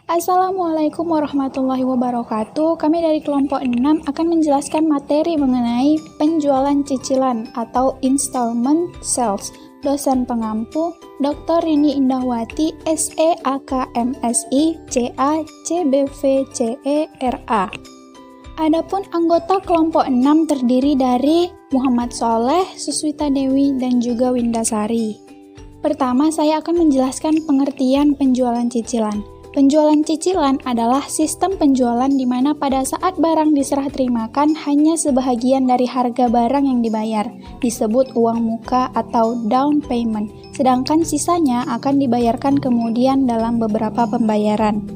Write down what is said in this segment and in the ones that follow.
Assalamualaikum warahmatullahi wabarakatuh. Kami dari kelompok 6 akan menjelaskan materi mengenai penjualan cicilan atau installment sales. Dosen pengampu Dr. Rini Indahwati, SE AKMSI, CA, CBV, CERA. Adapun anggota kelompok 6 terdiri dari Muhammad Soleh, Suswita Dewi, dan juga Windasari. Pertama, saya akan menjelaskan pengertian penjualan cicilan. Penjualan cicilan adalah sistem penjualan di mana pada saat barang diserah terimakan hanya sebahagian dari harga barang yang dibayar, disebut uang muka atau down payment, sedangkan sisanya akan dibayarkan kemudian dalam beberapa pembayaran.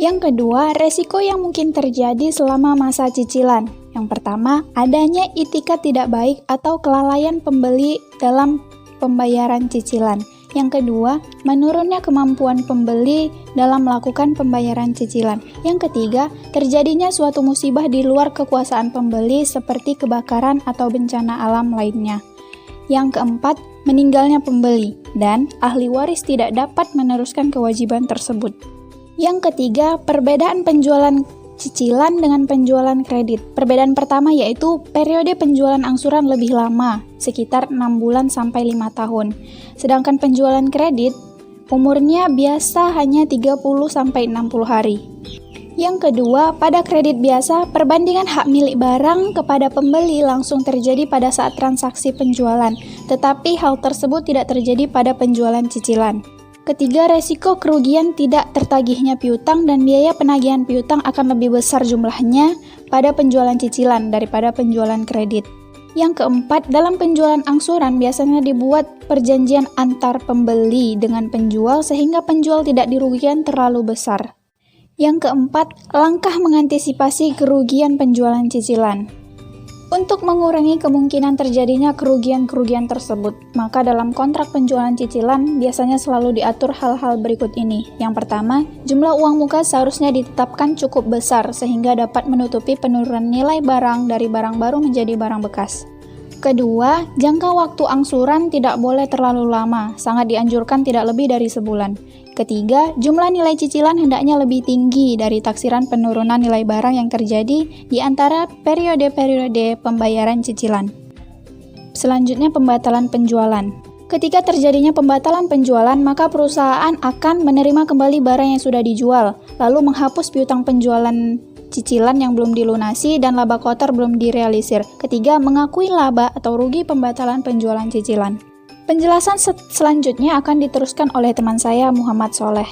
Yang kedua, resiko yang mungkin terjadi selama masa cicilan. Yang pertama, adanya itikat tidak baik atau kelalaian pembeli dalam pembayaran cicilan. Yang kedua, menurunnya kemampuan pembeli dalam melakukan pembayaran cicilan. Yang ketiga, terjadinya suatu musibah di luar kekuasaan pembeli seperti kebakaran atau bencana alam lainnya. Yang keempat, meninggalnya pembeli dan ahli waris tidak dapat meneruskan kewajiban tersebut. Yang ketiga, perbedaan penjualan cicilan dengan penjualan kredit. Perbedaan pertama yaitu periode penjualan angsuran lebih lama, sekitar 6 bulan sampai 5 tahun. Sedangkan penjualan kredit umurnya biasa hanya 30 sampai 60 hari. Yang kedua, pada kredit biasa, perbandingan hak milik barang kepada pembeli langsung terjadi pada saat transaksi penjualan, tetapi hal tersebut tidak terjadi pada penjualan cicilan. Ketiga, resiko kerugian tidak tertagihnya piutang dan biaya penagihan piutang akan lebih besar jumlahnya pada penjualan cicilan daripada penjualan kredit. Yang keempat, dalam penjualan angsuran biasanya dibuat perjanjian antar pembeli dengan penjual sehingga penjual tidak dirugikan terlalu besar. Yang keempat, langkah mengantisipasi kerugian penjualan cicilan. Untuk mengurangi kemungkinan terjadinya kerugian-kerugian tersebut, maka dalam kontrak penjualan cicilan biasanya selalu diatur hal-hal berikut ini. Yang pertama, jumlah uang muka seharusnya ditetapkan cukup besar sehingga dapat menutupi penurunan nilai barang dari barang baru menjadi barang bekas. Kedua, jangka waktu angsuran tidak boleh terlalu lama, sangat dianjurkan tidak lebih dari sebulan. Ketiga, jumlah nilai cicilan hendaknya lebih tinggi dari taksiran penurunan nilai barang yang terjadi di antara periode-periode pembayaran cicilan. Selanjutnya, pembatalan penjualan. Ketika terjadinya pembatalan penjualan, maka perusahaan akan menerima kembali barang yang sudah dijual, lalu menghapus piutang penjualan cicilan yang belum dilunasi dan laba kotor belum direalisir. Ketiga, mengakui laba atau rugi pembatalan penjualan cicilan. Penjelasan selanjutnya akan diteruskan oleh teman saya, Muhammad Soleh.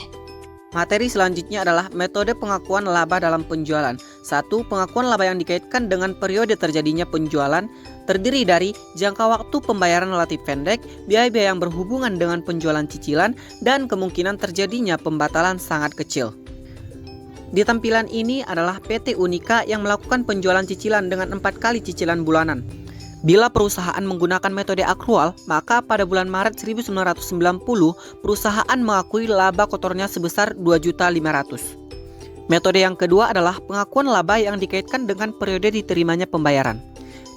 Materi selanjutnya adalah metode pengakuan laba dalam penjualan. 1. Pengakuan laba yang dikaitkan dengan periode terjadinya penjualan terdiri dari jangka waktu pembayaran relatif pendek, biaya-biaya yang berhubungan dengan penjualan cicilan, dan kemungkinan terjadinya pembatalan sangat kecil. Di tampilan ini adalah PT Unika yang melakukan penjualan cicilan dengan 4 kali cicilan bulanan. Bila perusahaan menggunakan metode akrual, maka pada bulan Maret 1990, perusahaan mengakui laba kotornya sebesar 2.500.000. Metode yang kedua adalah pengakuan laba yang dikaitkan dengan periode diterimanya pembayaran.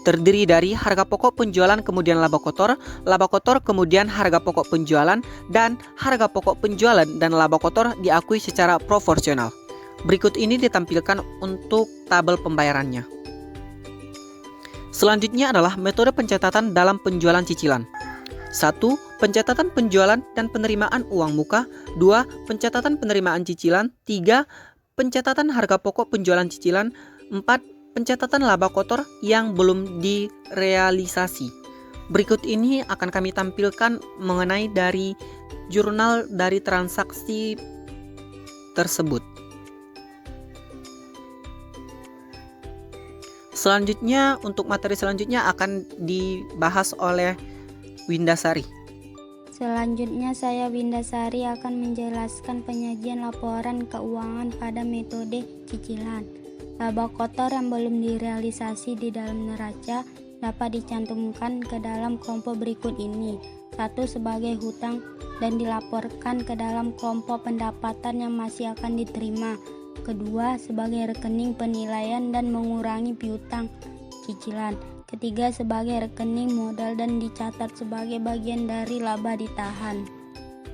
Terdiri dari harga pokok penjualan kemudian laba kotor kemudian harga pokok penjualan, dan harga pokok penjualan dan laba kotor diakui secara proporsional. Berikut ini ditampilkan untuk tabel pembayarannya. Selanjutnya adalah metode pencatatan dalam penjualan cicilan. 1. Pencatatan penjualan dan penerimaan uang muka. 2. Pencatatan penerimaan cicilan. 3. Pencatatan harga pokok penjualan cicilan. 4. Pencatatan laba kotor yang belum direalisasi. Berikut ini akan kami tampilkan mengenai dari jurnal dari transaksi tersebut. Selanjutnya, untuk materi selanjutnya akan dibahas oleh Windasari. Selanjutnya saya Windasari akan menjelaskan penyajian laporan keuangan pada metode cicilan. Laba kotor yang belum direalisasi di dalam neraca dapat dicantumkan ke dalam kelompok berikut ini. 1. Sebagai hutang dan dilaporkan ke dalam kelompok pendapatan yang masih akan diterima. Kedua, sebagai rekening penilaian dan mengurangi piutang cicilan. Ketiga, sebagai rekening modal dan dicatat sebagai bagian dari laba ditahan.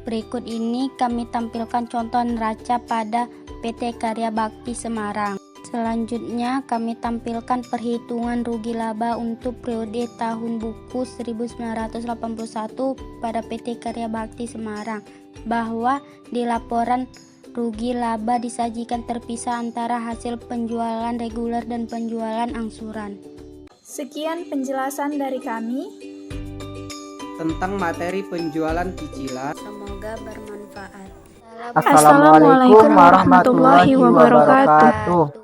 Berikut ini kami tampilkan contoh neraca pada PT Karya Bakti Semarang. Selanjutnya kami tampilkan perhitungan rugi laba untuk periode tahun buku 1981 pada PT Karya Bakti Semarang, bahwa di laporan rugi laba disajikan terpisah antara hasil penjualan reguler dan penjualan angsuran. Sekian penjelasan dari kami. Tentang materi penjualan cicilan. Semoga bermanfaat. Assalamualaikum warahmatullahi wabarakatuh.